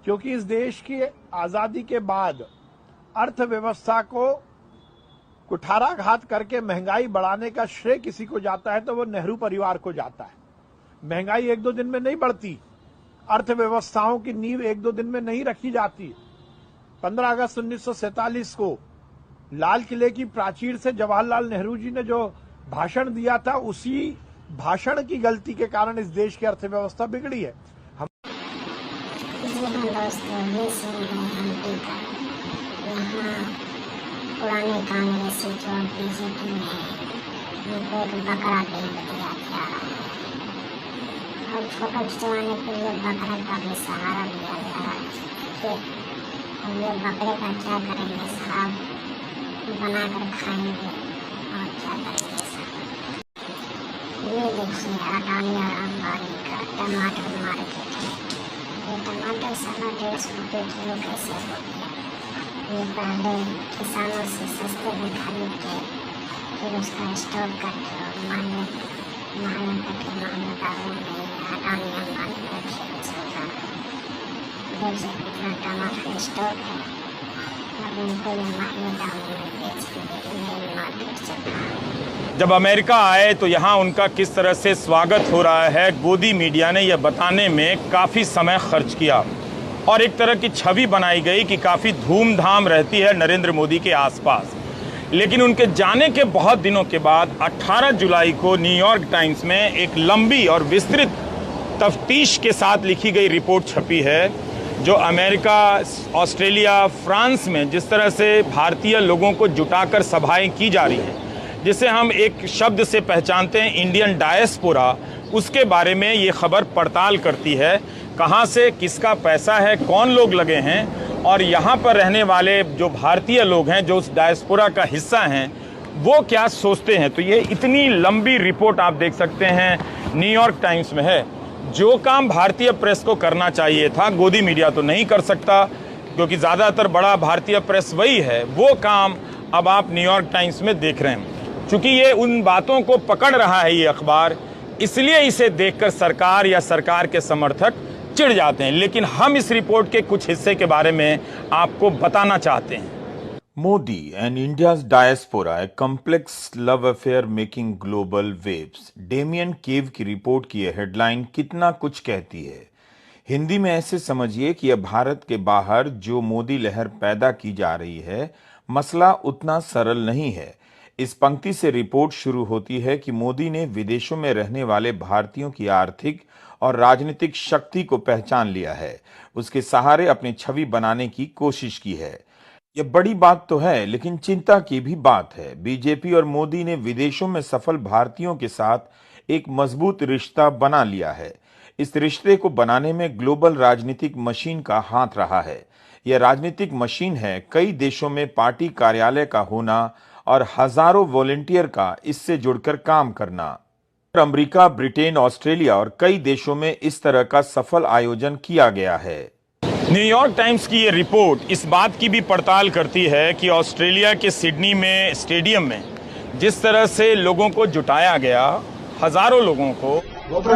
क्योंकि इस देश की आजादी के बाद अर्थव्यवस्था को कुठाराघात करके महंगाई बढ़ाने का श्रेय किसी को जाता है तो वो नेहरू परिवार को जाता है। महंगाई एक दो दिन में नहीं बढ़ती, अर्थव्यवस्थाओं की नींव एक दो दिन में नहीं रखी जाती। 15 अगस्त 1947 को लाल किले की प्राचीर से जवाहरलाल नेहरू जी ने जो भाषण दिया था, उसी भाषण की गलती के कारण इस देश की अर्थव्यवस्था बिगड़ी है। पुराने कांग्रेसी जो बीजेपी में है उनको एक बकरा दे दिया था और फोटो खिंचवाने के लिए बकरा का भी सहारा लिया जा रहा है। और ये बकरे का क्या करेंगे साहब, बनाकर खाएंगे और क्या करेंगे साहब। ये देखिए अडानी और अंबानी का टमाटर मार्केट है। ये टमाटर 150 रुपये किलो कैसे हो गया? ये पहले किसानों से सस्ते में खरीद के फिर उसका स्टोर करके और महंगे करके महंगादारों में अडानी अंबानी का खेल चल रहा है। देख से कितना टमाटर स्टोर है, अब उनको ये महंगे दामों में बेचेंगे। ये मार्केट चल रहा है। जब अमेरिका आए तो यहाँ उनका किस तरह से स्वागत हो रहा है, गोदी मीडिया ने यह बताने में काफ़ी समय खर्च किया और एक तरह की छवि बनाई गई कि काफ़ी धूमधाम रहती है नरेंद्र मोदी के आसपास। लेकिन उनके जाने के बहुत दिनों के बाद 18 जुलाई को न्यूयॉर्क टाइम्स में एक लंबी और विस्तृत तफ्तीश के साथ लिखी गई रिपोर्ट छपी है, जो अमेरिका, ऑस्ट्रेलिया, फ्रांस में जिस तरह से भारतीय लोगों को जुटाकर सभाएं की जा रही हैं, जिसे हम एक शब्द से पहचानते हैं इंडियन डायस्पोरा, उसके बारे में ये खबर पड़ताल करती है। कहाँ से किसका पैसा है, कौन लोग लगे हैं और यहाँ पर रहने वाले जो भारतीय लोग हैं, जो उस डायस्पोरा का हिस्सा हैं, वो क्या सोचते हैं। तो ये इतनी लंबी रिपोर्ट आप देख सकते हैं न्यूयॉर्क टाइम्स में है। जो काम भारतीय प्रेस को करना चाहिए था, गोदी मीडिया तो नहीं कर सकता क्योंकि ज़्यादातर बड़ा भारतीय प्रेस वही है, वो काम अब आप न्यूयॉर्क टाइम्स में देख रहे हैं। चूँकि ये उन बातों को पकड़ रहा है ये अखबार, इसलिए इसे देखकर सरकार या सरकार के समर्थक चिढ़ जाते हैं। लेकिन हम इस रिपोर्ट के कुछ हिस्से के बारे में आपको बताना चाहते हैं। Modi and India's diaspora, a complex love affair making global waves. Damien Cave की रिपोर्ट की यह हेडलाइन कितना कुछ कहती है। हिंदी में ऐसे समझिए कि यह भारत के बाहर जो मोदी लहर पैदा की जा रही है, मसला उतना सरल नहीं है। इस पंक्ति से रिपोर्ट शुरू होती है कि मोदी ने विदेशों में रहने वाले भारतीयों की आर्थिक और राजनीतिक शक्ति को पहचान लिया है, उसके सहारे अपनी छवि बनाने की कोशिश की है। यह बड़ी बात तो है, लेकिन चिंता की भी बात है। बीजेपी और मोदी ने विदेशों में सफल भारतीयों के साथ एक मजबूत रिश्ता बना लिया है। इस रिश्ते को बनाने में ग्लोबल राजनीतिक मशीन का हाथ रहा है। यह राजनीतिक मशीन है कई देशों में पार्टी कार्यालय का होना और हजारों वॉलंटियर का इससे जुड़कर काम करना। अमेरिका, ब्रिटेन, ऑस्ट्रेलिया और कई देशों में इस तरह का सफल आयोजन किया गया है। न्यूयॉर्क टाइम्स की ये रिपोर्ट इस बात की भी पड़ताल करती है कि ऑस्ट्रेलिया के सिडनी में स्टेडियम में जिस तरह से लोगों को जुटाया गया, हजारों लोगों को, ಇತ್ತು